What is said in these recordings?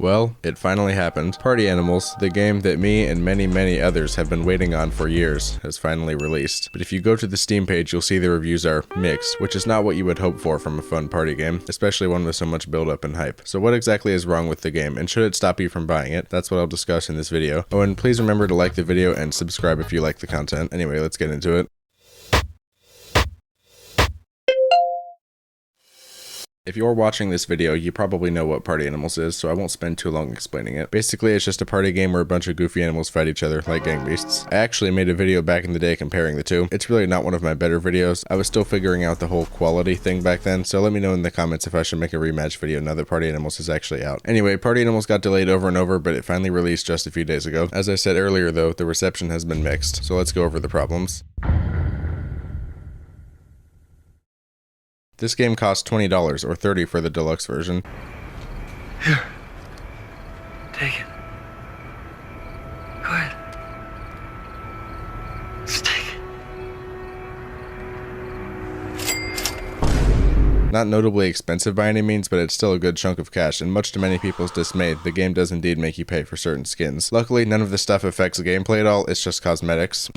Well, it finally happened. Party Animals, the game that me and many others have been waiting on for years, has finally released. But if you go to the Steam page, you'll see the reviews are mixed, which is not what you would hope for from a fun party game, especially one with so much build-up and hype. So what exactly is wrong with the game, and should it stop you from buying it? That's what I'll discuss in this video. Oh, and please remember to like the video and subscribe if you like the content. Anyway, let's get into it. If you're watching this video, you probably know what Party Animals is, so I won't spend too long explaining it. Basically, it's just a party game where a bunch of goofy animals fight each other like gang beasts. I actually made a video back in the day comparing the two. It's really not one of my better videos. I was still figuring out the whole quality thing back then, so let me know in the comments if I should make a rematch video now that Party Animals is actually out. Anyway, Party Animals got delayed over and over, but it finally released just a few days ago. As I said earlier though, the reception has been mixed, so let's go over the problems. This game costs $20 or $30 for the deluxe version. Here. Take it. Go ahead. Just take it. Not notably expensive by any means, but it's still a good chunk of cash, and much to many people's dismay, the game does indeed make you pay for certain skins. Luckily, none of this stuff affects the gameplay at all, it's just cosmetics.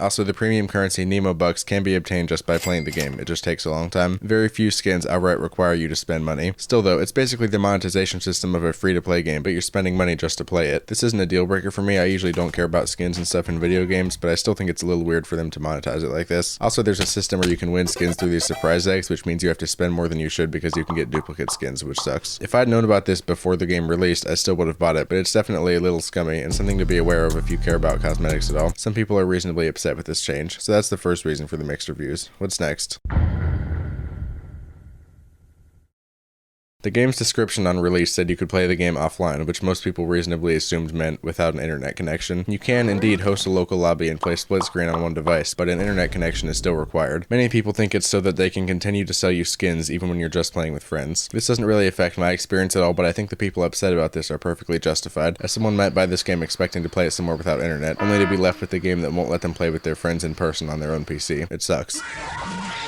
Also, the premium currency Nemo Bucks can be obtained just by playing the game, it just takes a long time. Very few skins outright require you to spend money. Still though, it's basically the monetization system of a free-to-play game, but you're spending money just to play it. This isn't a deal breaker for me, I usually don't care about skins and stuff in video games, but I still think it's a little weird for them to monetize it like this. Also, there's a system where you can win skins through these surprise eggs, which means you have to spend more than you should because you can get duplicate skins, which sucks. If I'd known about this before the game released, I still would have bought it, but it's definitely a little scummy and something to be aware of if you care about cosmetics at all. Some people are reasonably upset with this change, so that's the first reason for the mixed reviews. What's next? The game's description on release said you could play the game offline, which most people reasonably assumed meant without an internet connection. You can indeed host a local lobby and play split screen on one device, but an internet connection is still required. Many people think it's so that they can continue to sell you skins even when you're just playing with friends. This doesn't really affect my experience at all, but I think the people upset about this are perfectly justified, as someone might buy this game expecting to play it somewhere without internet, only to be left with the game that won't let them play with their friends in person on their own PC. It sucks.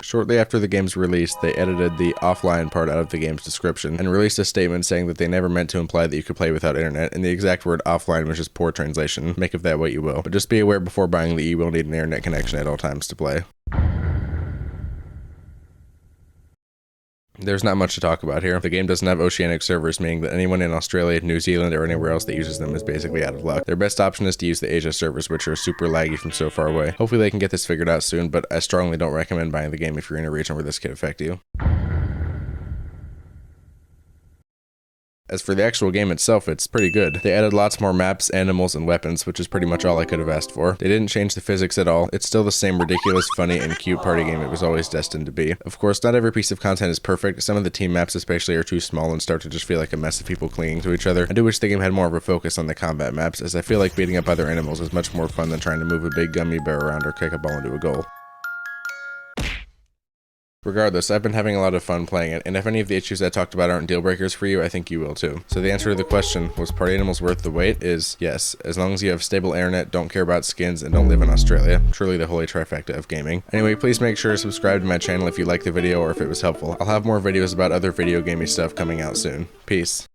Shortly after the game's release, they edited the offline part out of the game's description and released a statement saying that they never meant to imply that you could play without internet, and the exact word offline was just poor translation. Make of that what you will. But just be aware before buying that you will need an internet connection at all times to play. There's not much to talk about here. The game doesn't have Oceanic servers, meaning that anyone in Australia, New Zealand, or anywhere else that uses them is basically out of luck. Their best option is to use the Asia servers, which are super laggy from so far away. Hopefully they can get this figured out soon, but I strongly don't recommend buying the game if you're in a region where this could affect you. As for the actual game itself, it's pretty good. They added lots more maps, animals, and weapons, which is pretty much all I could have asked for. They didn't change the physics at all. It's still the same ridiculous, funny, and cute party game it was always destined to be. Of course, not every piece of content is perfect. Some of the team maps especially are too small and start to just feel like a mess of people clinging to each other. I do wish the game had more of a focus on the combat maps, as I feel like beating up other animals is much more fun than trying to move a big gummy bear around or kick a ball into a goal. Regardless, I've been having a lot of fun playing it, and if any of the issues I talked about aren't deal breakers for you, I think you will too. So the answer to the question, was Party Animals worth the wait, is yes, as long as you have stable internet, don't care about skins, and don't live in Australia. Truly the holy trifecta of gaming. Anyway, please make sure to subscribe to my channel if you liked the video or if it was helpful. I'll have more videos about other video gaming stuff coming out soon. Peace.